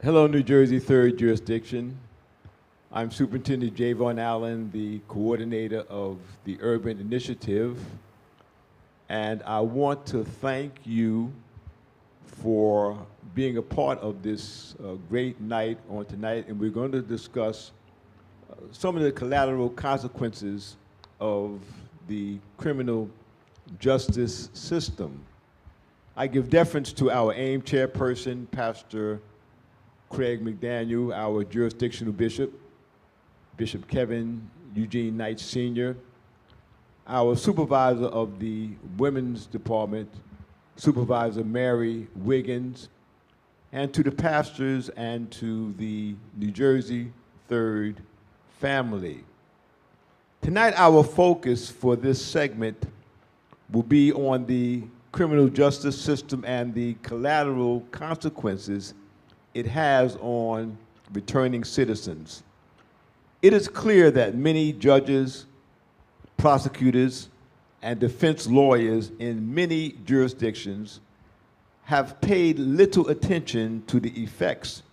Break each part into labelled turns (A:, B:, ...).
A: Hello, New Jersey 3rd Jurisdiction. I'm Superintendent Javon Allen, the coordinator of the Urban Initiative, and I want to thank you for being a part of this great night on tonight, and we're going to discuss some of the collateral consequences of the criminal justice system. I give deference to our AIM chairperson, Pastor Craig McDaniel, our jurisdictional bishop, Bishop Kevin Eugene Knight Sr., our supervisor of the women's department, Supervisor Mary Wiggins, and to the pastors and to the New Jersey 3rd family. Tonight, our focus for this segment will be on the criminal justice system and the collateral consequences it has on returning citizens. It is clear that many judges, prosecutors, and defense lawyers in many jurisdictions have paid little attention to the effects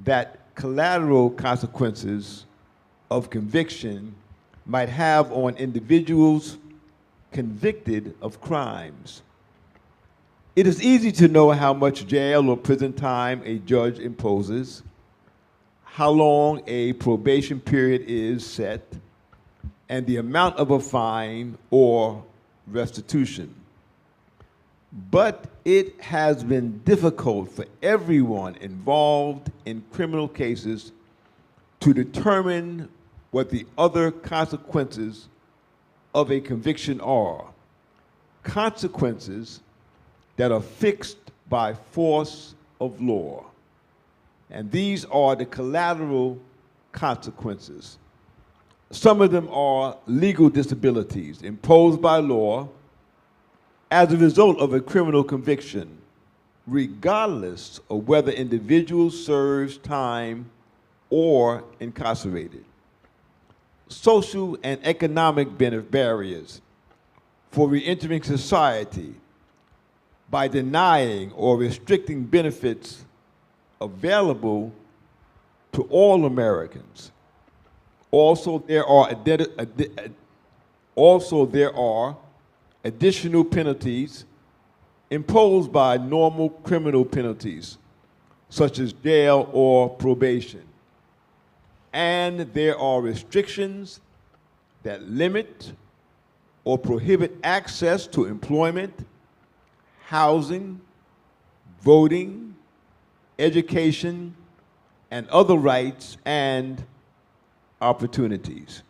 A: that collateral consequences of conviction might have on individuals convicted of crimes. It is easy to know how much jail or prison time a judge imposes, how long a probation period is set, and the amount of a fine or restitution. But it has been difficult for everyone involved in criminal cases to determine what the other consequences of a conviction are. Consequences that are fixed by force of law. And these are the collateral consequences. Some of them are legal disabilities imposed by law as a result of a criminal conviction, regardless of whether individual serves time or incarcerated. Social and economic barriers for reentering society by denying or restricting benefits available to all Americans. Also, there are additional penalties imposed by normal criminal penalties, such as jail or probation. And there are restrictions that limit or prohibit access to employment, housing, voting, education, and other rights and opportunities.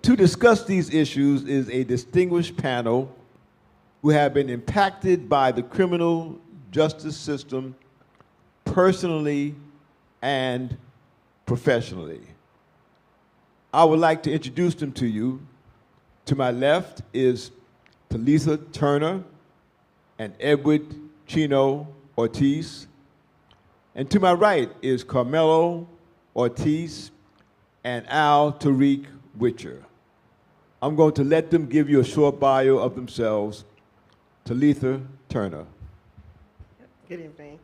A: To discuss these issues is a distinguished panel who have been impacted by the criminal justice system personally and professionally. I would like to introduce them to you. To my left is Talitha Turner and Edward Chino Ortiz. And to my right is Carmelo Ortiz and Al Tariq Witcher. I'm going to let them give you a short bio of themselves. Talitha Turner.
B: Good evening.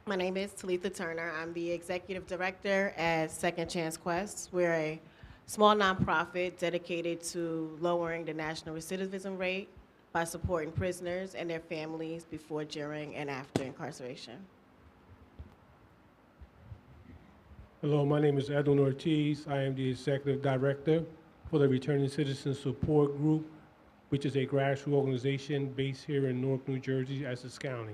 B: My name is Talitha Turner. I'm the executive director at Second Chance Quest. We're a small nonprofit dedicated to lowering the national recidivism rate by supporting prisoners and their families before, during, and after incarceration.
C: Hello, my name is Edwin Ortiz. I am the executive director for the Returning Citizen Support Group, which is a grassroots organization based here in Newark, New Jersey, Essex County.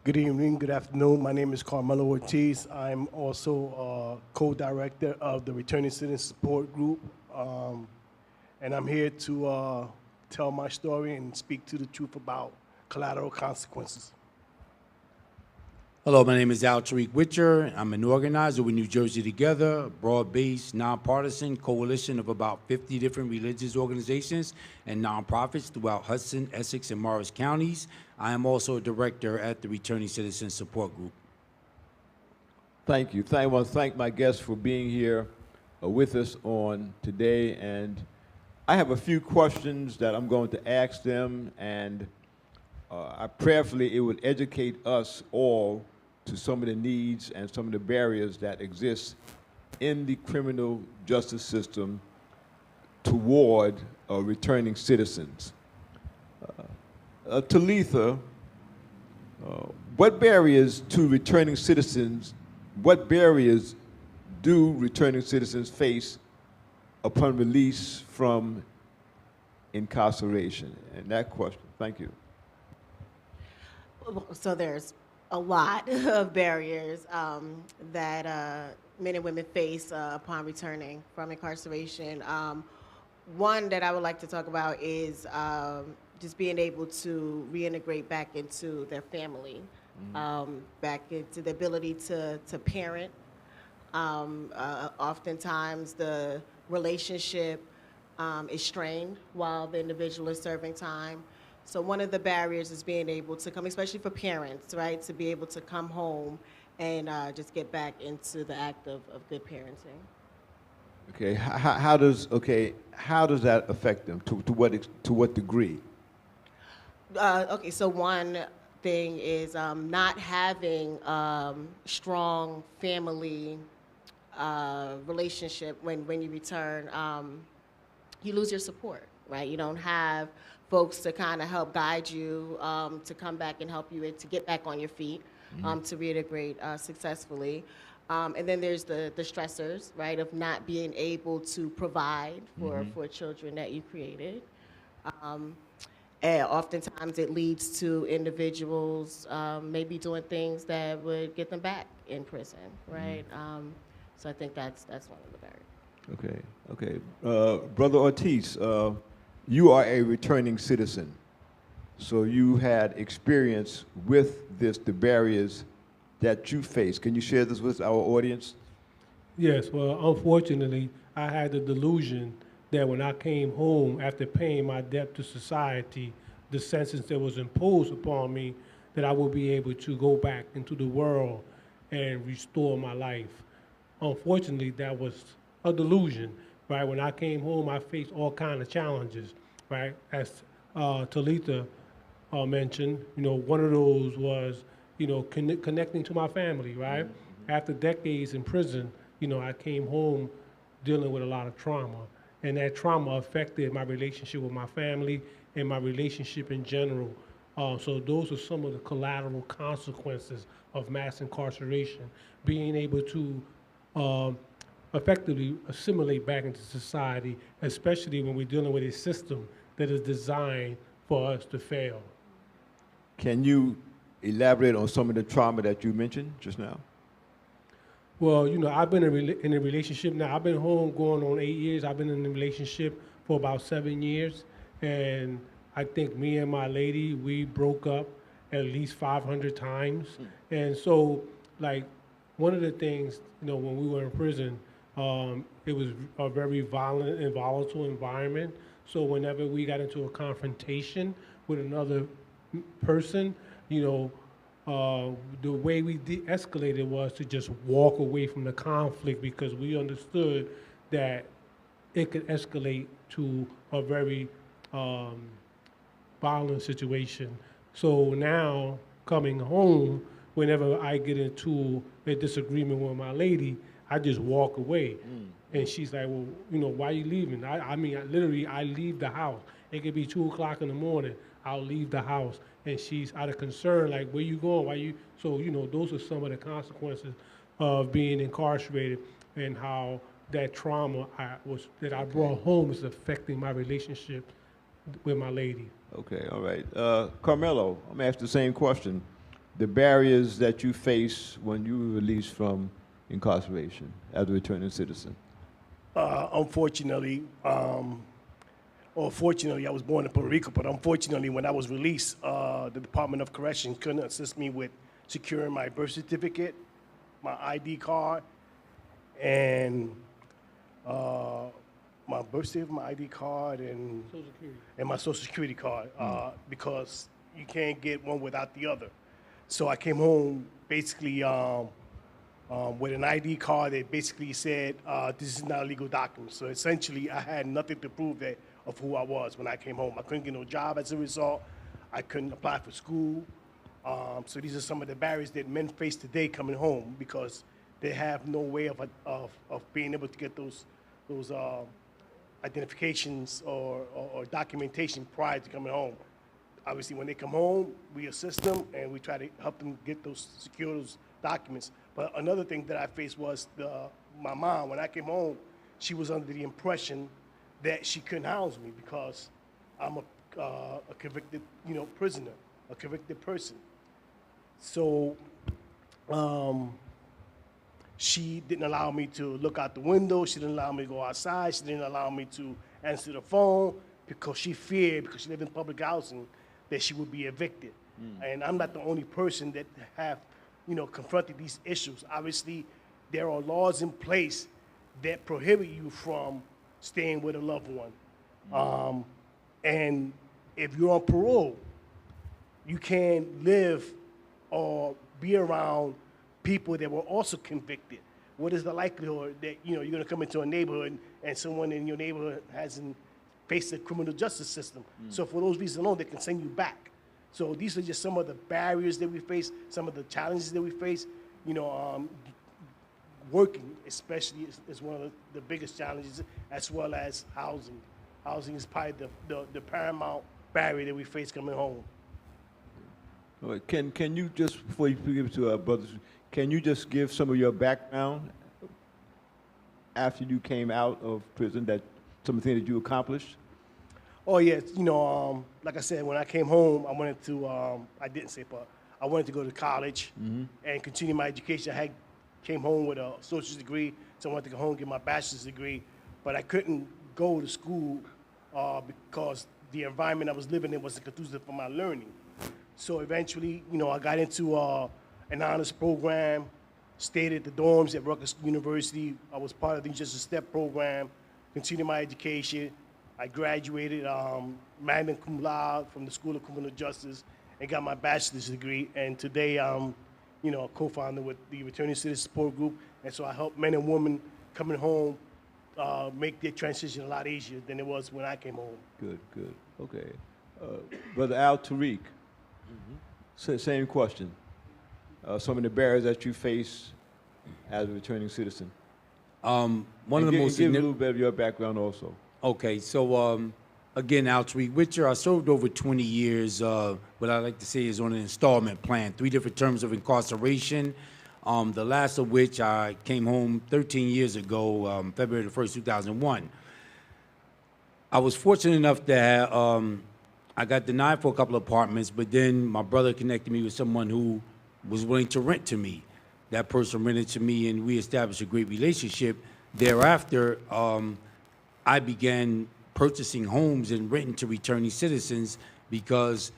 D: Good evening, good afternoon. My name is Carmelo Ortiz. I'm also co-director of the Returning Citizen Support Group. And I'm here to tell my story and speak to the truth about collateral consequences.
E: Hello, my name is Al Tariq Witcher. I'm an organizer with New Jersey Together, a broad-based, nonpartisan coalition of about 50 different religious organizations and nonprofits throughout Hudson, Essex, and Morris counties. I am also a director at the Returning Citizen Support Group.
A: Thank you. I want to thank my guests for being here with us on today. And I have a few questions that I'm going to ask them, and prayerfully it would educate us all to some of the needs and some of the barriers that exist in the criminal justice system toward returning citizens. Talitha, what barriers to returning citizens, what barriers do returning citizens face upon release from incarceration? And that question, thank you.
B: So there's a lot of barriers that men and women face upon returning from incarceration. One that I would like to talk about is just being able to reintegrate back into their family, back into the ability to parent. Oftentimes the relationship is strained while the individual is serving time. So one of the barriers is being able to come, especially for parents, right, to be able to come home and just get back into the act of good parenting.
A: Okay, how does that affect them? To what degree?
B: Okay, so one thing is not having strong family relationship when you return. You lose your support, right? You don't have folks to kind of help guide you to come back and help you to get back on your feet, to reintegrate successful. And then there's the stressors, right, of not being able to provide for children that you created. And oftentimes it leads to individuals maybe doing things that would get them back in prison, right? So I think that's one of the barriers.
A: Okay. Brother Ortiz, you are a returning citizen, so you had experience with the barriers that you face. Can you share this with our audience?
C: Yes, well, unfortunately, I had the delusion that when I came home after paying my debt to society, the sentence that was imposed upon me, that I would be able to go back into the world and restore my life. Unfortunately, that was a delusion, right? When I came home, I faced all kinds of challenges, right? As Talitha mentioned, one of those was, connecting to my family, right? After decades in prison, I came home dealing with a lot of trauma, and that trauma affected my relationship with my family and my relationship in general. So those are some of the collateral consequences of mass incarceration, being able to effectively assimilate back into society, especially when we're dealing with a system that is designed for us to fail.
A: Can you elaborate on some of the trauma that you mentioned just now?
C: Well, I've been in a relationship now. I've been home going on 8 years. I've been in a relationship for about 7 years. And I think me and my lady, we broke up at least 500 times. And so, like, one of the things, when we were in prison, it was a very violent and volatile environment. So whenever we got into a confrontation with another person, the way we de-escalated was to just walk away from the conflict, because we understood that it could escalate to a very violent situation. So now, coming home, whenever I get into a disagreement with my lady, I just walk away. And she's like, well, why are you leaving? I leave the house. It could be 2 o'clock in the morning. I'll leave the house. And she's out of concern, like, where you going? Why you? So, those are some of the consequences of being incarcerated, and how that trauma that I brought home is affecting my relationship with my lady.
A: Okay, all right. Carmelo, I'm gonna ask the same question. The barriers that you face when you were released from incarceration as a returning citizen.
D: Unfortunately, or fortunately, I was born in Puerto Rico, but unfortunately, when I was released, the Department of Corrections couldn't assist me with securing my birth certificate, my ID card, and my birth certificate, my ID card, and my Social Security card, because you can't get one without the other. So I came home basically with an ID card that basically said, this is not a legal document. So essentially, I had nothing to prove of who I was when I came home. I couldn't get no job as a result. I couldn't apply for school. So these are some of the barriers that men face today coming home because they have no way of being able to get those identifications or documentation prior to coming home. Obviously, when they come home, we assist them and we try to help them get secure those documents. But another thing that I faced was my mom. When I came home, she was under the impression that she couldn't house me because I'm a convicted, prisoner, a convicted person. So she didn't allow me to look out the window. She didn't allow me to go outside. She didn't allow me to answer the phone because she feared, because she lived in public housing, that she would be evicted. And I'm not the only person that have, confronted these issues. Obviously, there are laws in place that prohibit you from staying with a loved one. And if you're on parole, you can't live or be around people that were also convicted. What is the likelihood that you're going to come into a neighborhood and someone in your neighborhood hasn't faced the criminal justice system? So for those reasons alone, they can send you back. So these are just some of the barriers that we face, some of the challenges that we face. Working especially is one of the biggest challenges, as well as housing. Housing is probably the paramount barrier that we face coming home.
A: All right, can you just, before you give it to our brothers, can you just give some of your background after you came out of prison, that some of the things that you accomplished?
D: Oh yes, like I said, when I came home, I wanted to. I didn't say, but I wanted to go to college and continue my education. I came home with a associate's degree, so I wanted to go home and get my bachelor's degree, but I couldn't go to school because the environment I was living in wasn't conducive for my learning. So eventually, I got into an honors program, stayed at the dorms at Rutgers University. I was part of the Just a Step program, continued my education. I graduated magna cum laude from the School of Criminal Justice and got my bachelor's degree. And today I'm, a co-founder with the Returning Citizen Support Group. And so I help men and women coming home make their transition a lot easier than it was when I came home.
A: Good. Okay. Brother Al Tariq, same question. Some of the barriers that you face as a returning citizen.
E: One of the most
A: give a little bit of your background also.
E: Okay, so again, Al Tariq Witcher, I served over 20 years. What I like to say is on an installment plan, 3 different terms of incarceration. The last of which I came home 13 years ago, February the 1st, 2001. I was fortunate enough that I got denied for a couple of apartments, but then my brother connected me with someone who was willing to rent to me. That person rented to me, and we established a great relationship. Thereafter, I began purchasing homes and renting to returning citizens because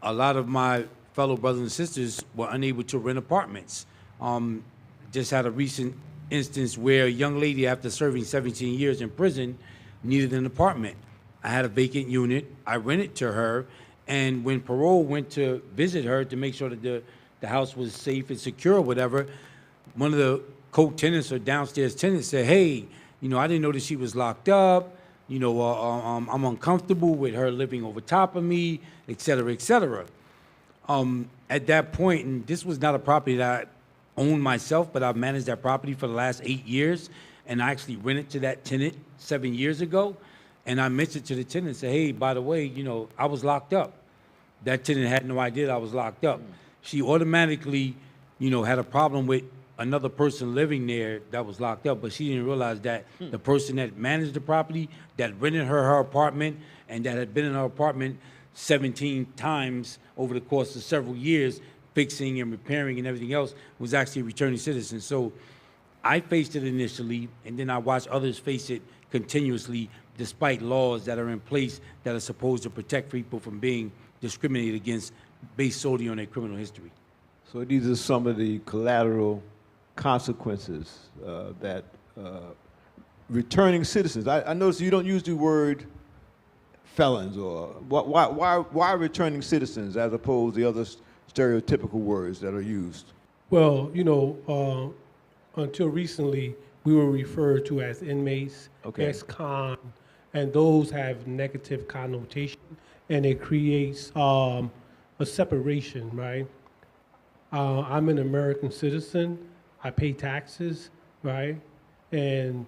E: a lot of my fellow brothers and sisters were unable to rent apartments. Just had a recent instance where a young lady, after serving 17 years in prison, needed an apartment. I had a vacant unit. I rented to her, and when parole went to visit her to make sure that the house was safe and secure or whatever, one of the co-tenants or downstairs tenants said, "Hey, I didn't know that she was locked up. I'm uncomfortable with her living over top of me, et cetera, et cetera." At that point, and this was not a property that I owned myself, but I've managed that property for the last 8 years, and I actually rented to that tenant 7 years ago. And I mentioned to the tenant, say, "Hey, by the way, I was locked up." That tenant had no idea that I was locked up. She automatically, had a problem with another person living there that was locked up, but she didn't realize that the person that managed the property, that rented her apartment, and that had been in her apartment 17 times over the course of several years, fixing and repairing and everything else, was actually a returning citizen. So I faced it initially, and then I watched others face it continuously, despite laws that are in place that are supposed to protect people from being discriminated against based solely on their criminal history.
A: So these are some of the collateral consequences that returning citizens. I notice you don't use the word felons, or why returning citizens as opposed to the other stereotypical words that are used?
C: Well, until recently, we were referred to as inmates,
A: Okay.
C: ex-con, and those have negative connotation. and it creates a separation, right? I'm an American citizen. I pay taxes, right? And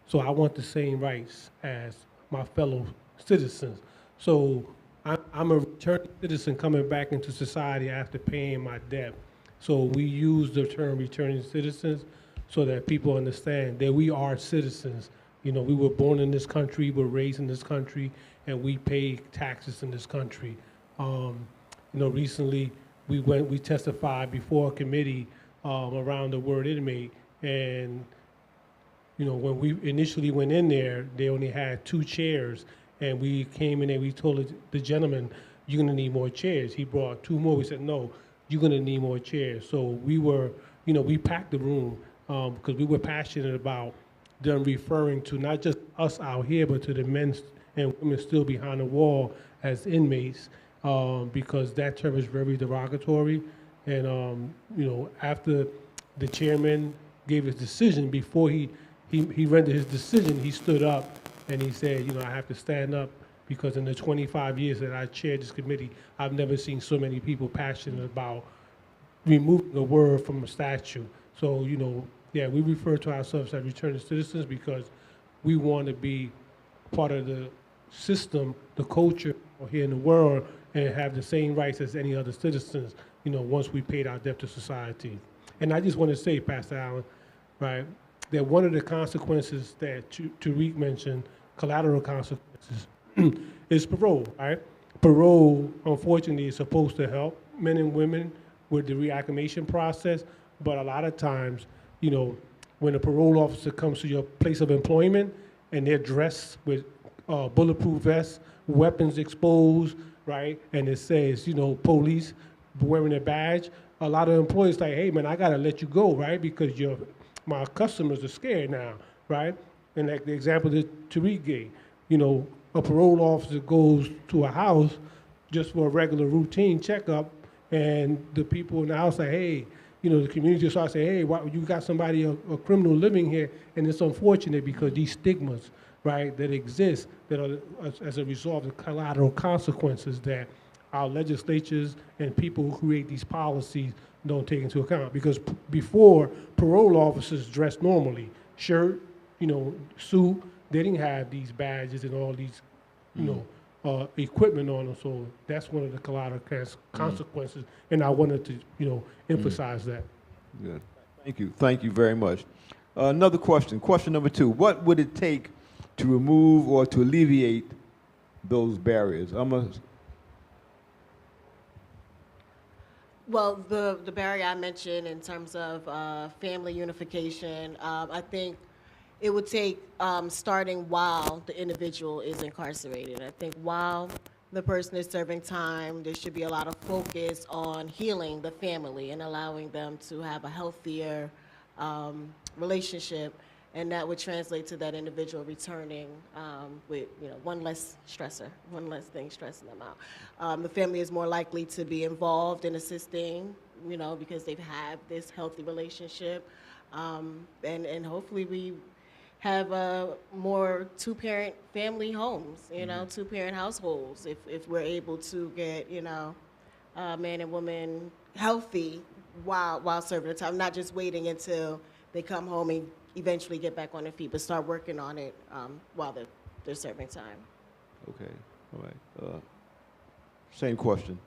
C: so I want the same rights as my fellow citizens. So I'm a returning citizen coming back into society after paying my debt. So we use the term returning citizens so that people understand that we are citizens. You know, we were born in this country, we're raised in this country, and we pay taxes in this country. You know, recently we testified before a committee around the word inmate, and you know, when we initially went in there, they only had 2 chairs, and we came in there, we told the gentleman, you're gonna need more chairs. He brought 2 more, we said, no, you're gonna need more chairs. So we were, you know, we packed the room, because we were passionate about them referring to not just us out here, but to the men and women still behind the wall as inmates, because that term is very derogatory. And, you know, after the chairman gave his decision, before he rendered his decision, he stood up and he said, you know, I have to stand up because in the 25 years that I chaired this committee, I've never seen so many people passionate about removing a word from a statute. So, you know, yeah, we refer to ourselves as returning citizens because we want to be part of the system, the culture here in the world, and have the same rights as any other citizens, you know, once we paid our debt to society. And I just want to say, Pastor Allen, right, that one of the consequences that Tariq mentioned, collateral consequences, is parole, right? Parole, unfortunately, is supposed to help men and women with the reacclimation process, but a lot of times, you know, when a parole officer comes to your place of employment and they're dressed with bulletproof vests, weapons exposed, right, and it says, you know, police wearing a badge, a lot of employees like, hey man, I gotta let you go, right, because my customers are scared now, right? And like the example that Tariq gave, you know, a parole officer goes to a house just for a regular routine checkup, and the people in the house say, hey, you know, the community starts saying, hey, why, you got somebody, a criminal living here, and it's unfortunate because these stigmas, right, that exist, that are as a result of collateral consequences that our legislatures and people who create these policies don't take into account. Because before, parole officers dressed normally, shirt, you know, suit, they didn't have these badges and all these, you know, equipment on them. So that's one of the collateral consequences, and I wanted to, you know, emphasize that.
A: Good. Thank you very much. Another question, question number 2. What would it take to remove or to alleviate those barriers?
B: Well, the barrier I mentioned in terms of family unification, I think it would take starting while the individual is incarcerated. I think while the person is serving time, there should be a lot of focus on healing the family and allowing them to have a healthier relationship, and that would translate to that individual returning with, you know, one less stressor, one less thing stressing them out. The family is more likely to be involved in assisting, you know, because they've had this healthy relationship, and hopefully we have more 2-parent family homes, you know, 2-parent households, if we're able to get, you know, man and woman healthy while serving the time, not just waiting until they come home and eventually get back on their feet, but start working on it while they're serving time.
A: Okay, all right. Same question.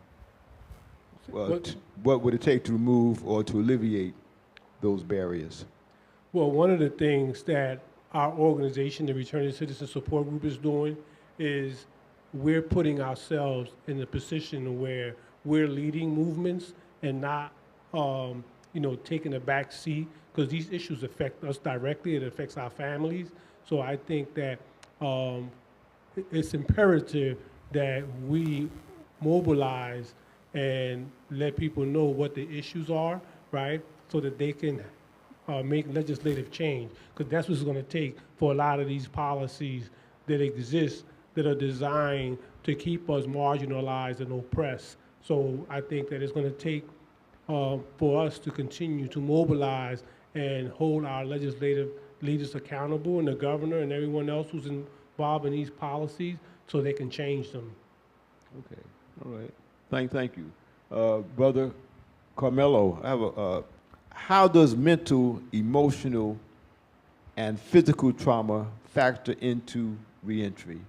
A: Well,
C: What-
A: what would it take to remove or to alleviate those barriers?
C: Well, one of the things that our organization, the Returning Citizen Support Group, is doing is we're putting ourselves in a position where we're leading movements and not, you know, taking a back seat, because these issues affect us directly. It affects our families. So I think that it's imperative that we mobilize and let people know what the issues are, right? So that they can make legislative change, because that's what it's going to take for a lot of these policies that exist that are designed to keep us marginalized and oppressed. So I think that it's going to take for us to continue to mobilize and hold our legislative leaders accountable, and the governor and everyone else who's involved in these policies, so they can change them.
A: Okay, all right. Thank you. Brother Carmelo, I have how does mental, emotional, and physical trauma factor into reentry?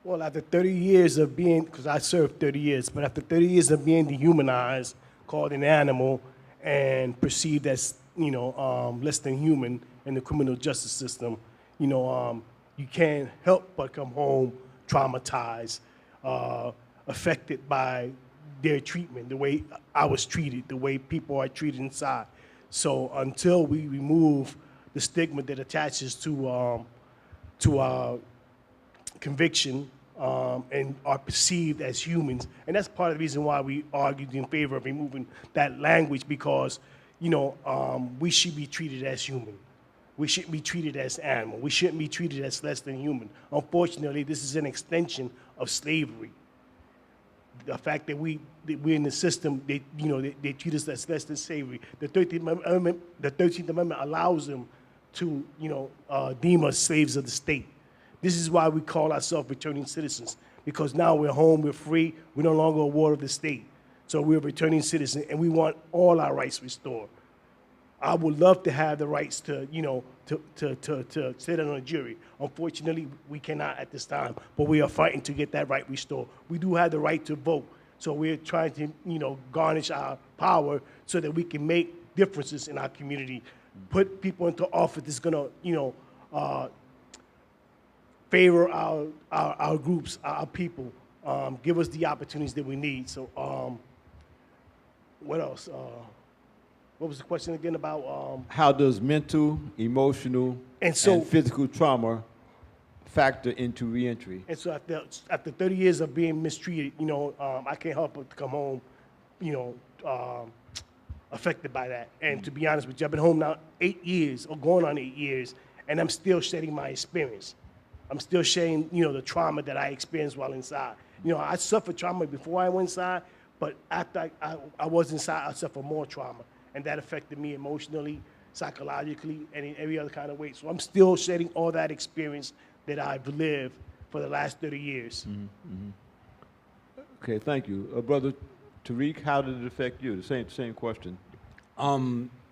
D: Well, after 30 years of being, because I served 30 years, but after 30 years of being dehumanized, called an animal, and perceived as, less than human in the criminal justice system, you can't help but come home traumatized, affected by their treatment, the way I was treated, the way people are treated inside. So until we remove the stigma that attaches to conviction and are perceived as humans. And that's part of the reason why we argued in favor of removing that language because, we should be treated as human. We shouldn't be treated as animal. We shouldn't be treated as less than human. Unfortunately, this is an extension of slavery. The fact that we're in the system, they treat us as less than slavery. The 13th Amendment allows them to, deem us slaves of the state. This is why we call ourselves returning citizens, because now we're home, we're free, we're no longer a ward of the state. So we're returning citizens, and we want all our rights restored. I would love to have the rights to, to sit on a jury. Unfortunately, we cannot at this time, but we are fighting to get that right restored. We do have the right to vote, so we're trying to, garnish our power so that we can make differences in our community, put people into office that's gonna, favor our groups, our people, give us the opportunities that we need. So, what else? What was the question again about?
A: How does mental, emotional,
D: And
A: and physical trauma factor into reentry?
D: And so after 30 years of being mistreated, I can't help but to come home, affected by that. And to be honest with you, I've been home now 8 years, or going on 8 years, and I'm still shedding my experience. I'm still shedding, the trauma that I experienced while inside. I suffered trauma before I went inside, but after I was inside, I suffered more trauma. And that affected me emotionally, psychologically, and in every other kind of way. So I'm still shedding all that experience that I've lived for the last 30 years.
A: Okay, thank you. Brother Tariq, how did it affect you? The same question.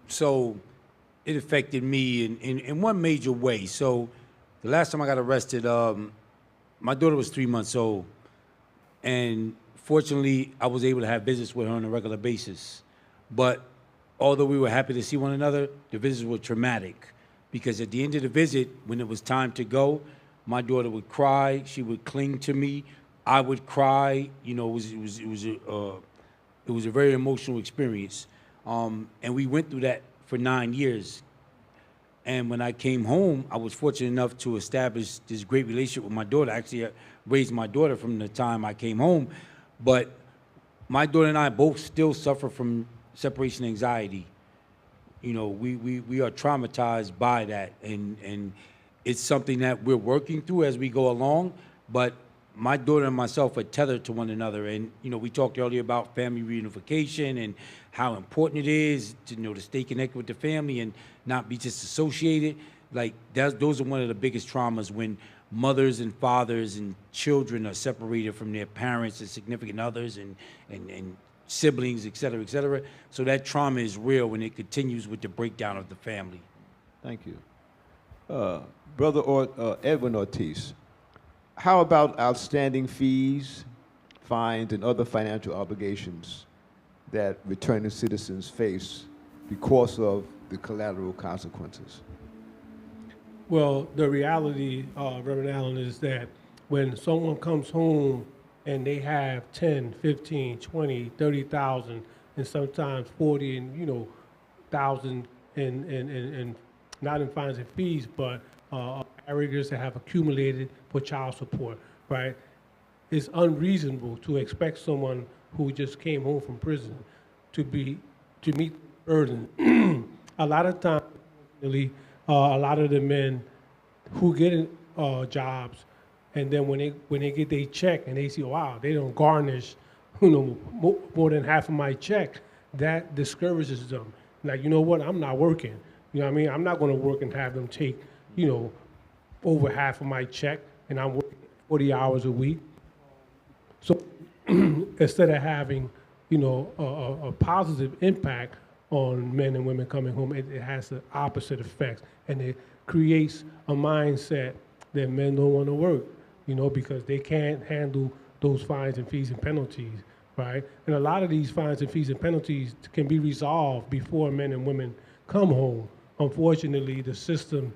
E: So it affected me in one major way. So the last time I got arrested, my daughter was 3 months old. And fortunately, I was able to have visits with her on a regular basis. But although we were happy to see one another, the visits were traumatic. Because at the end of the visit, when it was time to go, my daughter would cry, she would cling to me, I would cry. It was a very emotional experience. And we went through that for 9 years. And when I came home, I was fortunate enough to establish this great relationship with my daughter. Actually, I raised my daughter from the time I came home. But my daughter and I both still suffer from separation anxiety. We are traumatized by that. And it's something that we're working through as we go along. But my daughter and myself are tethered to one another. And, we talked earlier about family reunification and how important it is to stay connected with the family and not be just associated. Like, those are one of the biggest traumas when mothers and fathers and children are separated from their parents and significant others and siblings, et cetera, et cetera. So that trauma is real when it continues with the breakdown of the family.
A: Thank you. Brother Edwin Ortiz, how about outstanding fees, fines, and other financial obligations that returning citizens face because of the collateral consequences?
C: Well, the reality, Reverend Allen, is that when someone comes home and they have 10, 15, 20, 30,000, and sometimes 40 and, thousand and not in fines and fees, but arrears that have accumulated for child support, right? It's unreasonable to expect someone who just came home from prison to meet the burden. A lot of times, really, a lot of the men who get jobs, and then when they get their check and they see, wow, they don't garnish, more than half of my check, that discourages them. Like, you know what, I'm not working. You know what I mean? I'm not going to work and have them take, over half of my check, and I'm working 40 hours a week. So instead of having, you know, a positive impact on men and women coming home, it has the opposite effects. And it creates a mindset that men don't want to work, you know, because they can't handle those fines and fees and penalties, right? And a lot of these fines and fees and penalties can be resolved before men and women come home. Unfortunately, the system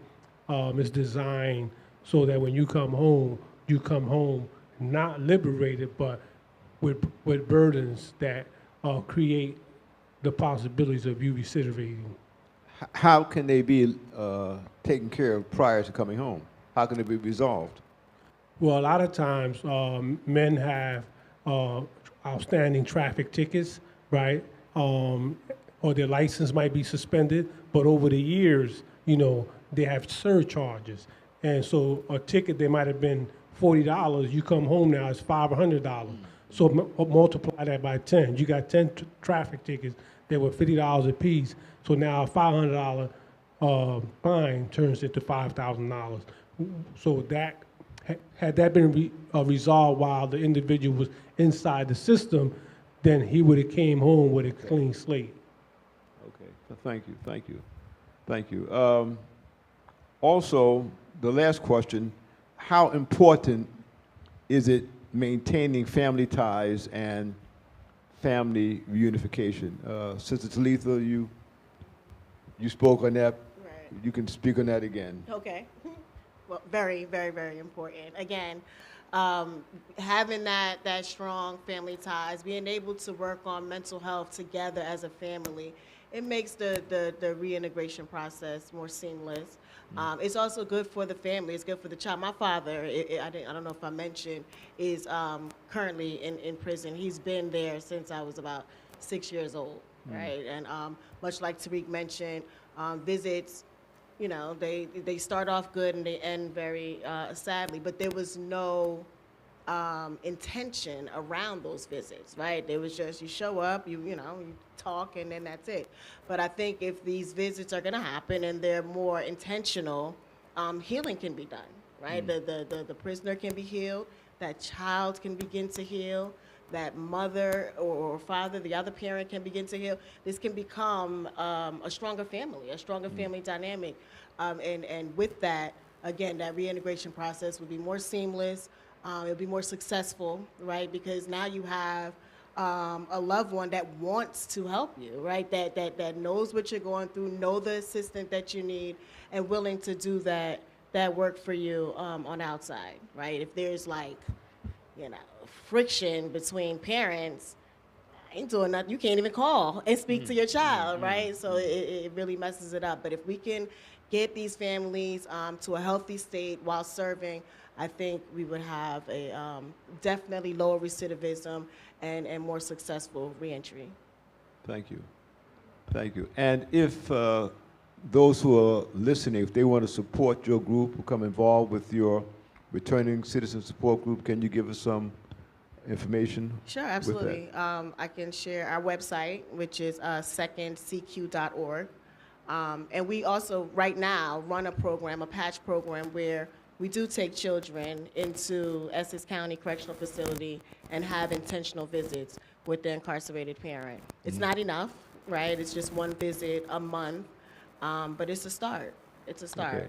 C: is designed so that when you come home not liberated, but with burdens that create the possibilities of you recidivating.
A: How can they be taken care of prior to coming home? How can it be resolved?
C: Well, a lot of times men have outstanding traffic tickets, right? Or their license might be suspended, but over the years, you know, they have surcharges. And so a ticket that might have been $40, you come home now, it's $500. So multiply that by 10. You got 10 traffic tickets that were $50 a piece. So now a $500 fine turns into $5,000. So that, had that been resolved while the individual was inside the system, then he would have came home with a clean slate.
A: Okay, thank you. Also, the last question, how important is it maintaining family ties and family reunification? Sister Talitha, you spoke on that.
B: Right.
A: You can speak on that again.
B: Okay. Well, very, very, very important. Again, having that strong family ties, being able to work on mental health together as a family, it makes the reintegration process more seamless. It's also good for the family. It's good for the child. My father, I don't know if I mentioned, is currently in prison. He's been there since I was about 6 years old, right? And much like Tariq mentioned, visits, you know, they start off good and they end very sadly, but there was no intention around those visits, right? There was just, you show up, you talk, and then that's it. But I think if these visits are gonna happen and they're more intentional, healing can be done, right? The prisoner can be healed, that child can begin to heal, that mother or father, the other parent can begin to heal. This can become a stronger family dynamic. And with that, again, that reintegration process would be more seamless, it'll be more successful, right? Because now you have a loved one that wants to help you, right? That knows what you're going through, know the assistance that you need, and willing to do that work for you on outside, right? If there's like, friction between parents, I ain't doing nothing. You can't even call and speak to your child, right? So it really messes it up. But if we can get these families to a healthy state while serving, I think we would have a definitely lower recidivism and more successful reentry.
A: Thank you. And if those who are listening, if they want to support your group, become involved with your returning citizen support group, can you give us some information?
B: Sure, absolutely. I can share our website, which is secondcq.org. And we also, right now, run a program, a patch program, where we do take children into Essex County Correctional Facility and have intentional visits with their incarcerated parent. It's not enough, right? It's just one visit a month, but it's a start. It's a start.
A: Okay.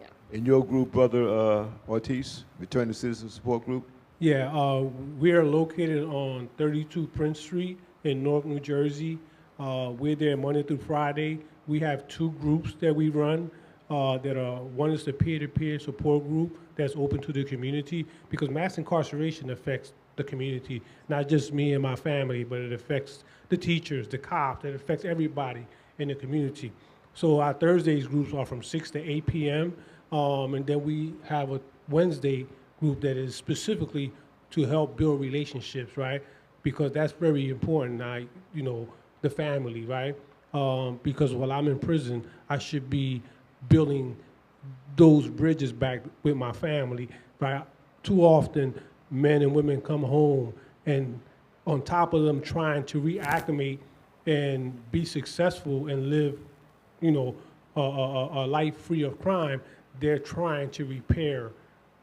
B: Yeah.
A: In your group, Brother Ortiz, Returning Citizen Support Group?
C: Yeah, we are located on 32 Prince Street in Newark, New Jersey. We're there Monday through Friday. We have two groups that we run. One is the peer-to-peer support group that's open to the community, because mass incarceration affects the community, not just me and my family, but it affects the teachers, the cops, it affects everybody in the community. So our Thursdays groups are from 6 to 8 p.m. And then we have a Wednesday group that is specifically to help build relationships, right? Because that's very important, the family, right? Because while I'm in prison, I should be building those bridges back with my family, right? Too often, men and women come home, and on top of them trying to reacclimate and be successful and live, a life free of crime, they're trying to repair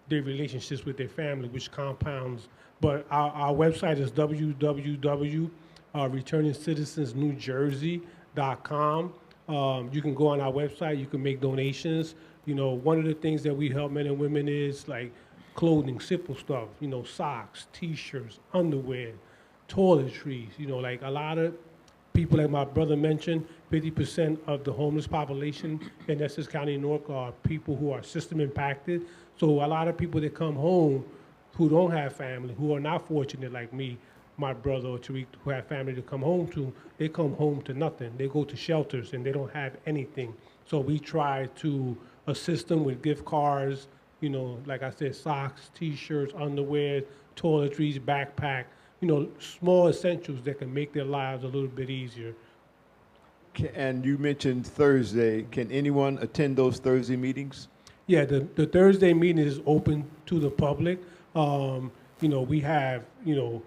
C: their relationships with their family, which compounds. But our website is www.returningcitizensnewjersey.com. You can go on our website, you can make donations. You know, one of the things that we help men and women is like clothing, simple stuff, you know, socks, t-shirts, underwear, toiletries, you know, like a lot of people, like my brother mentioned, 50% of the homeless population in Essex County, New York, are people who are system impacted. So a lot of people that come home who don't have family, who are not fortunate like me, my brother or Tariq, who have family to come home to, they come home to nothing. They go to shelters and they don't have anything. So we try to assist them with gift cards, you know, like I said, socks, t-shirts, underwear, toiletries, backpack, you know, small essentials that can make their lives a little bit easier.
A: And you mentioned Thursday. Can anyone attend those Thursday meetings?
C: Yeah, the Thursday meeting is open to the public. You know, we have, you know,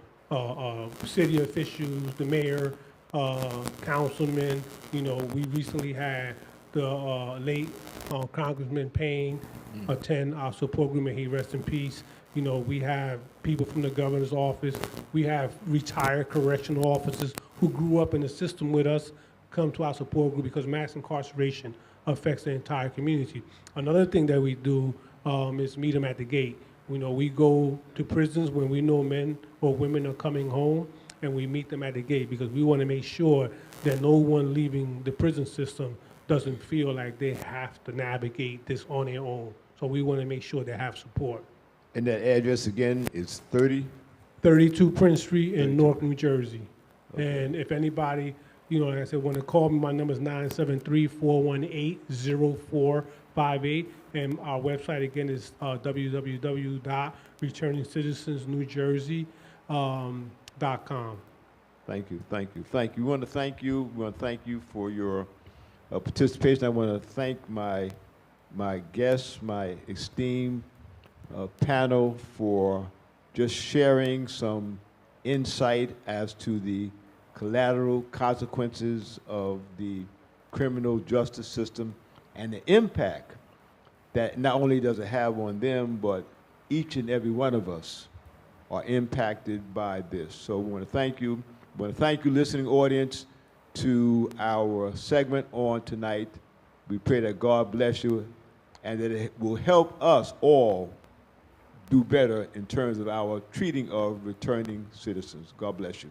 C: city officials, the mayor, councilmen. You know, we recently had the late Congressman Payne attend our support group, and he rest in peace. You know, we have people from the governor's office. We have retired correctional officers who grew up in the system with us come to our support group because mass incarceration affects the entire community. Another thing that we do is meet them at the gate. You know, we go to prisons when we know men or women are coming home, and we meet them at the gate because we want to make sure that no one leaving the prison system doesn't feel like they have to navigate this on their own. So we want to make sure they have support.
A: And that address again is 30?
C: 32 Prince Street in Newark, New Jersey. Okay. And if anybody, you know, like I said, want to call me, my number is 973-418-0458. And our website, again, is www.returningcitizensnewjersey.com.
A: Thank you, thank you, thank you. We want to thank you. We want to thank you for your participation. I want to thank my guests, my esteemed panel, for just sharing some insight as to the collateral consequences of the criminal justice system and the impact that not only does it have on them, but each and every one of us are impacted by this. So we want to thank you. We want to thank you, listening audience, to our segment on tonight. We pray that God bless you and that it will help us all do better in terms of our treating of returning citizens. God bless you.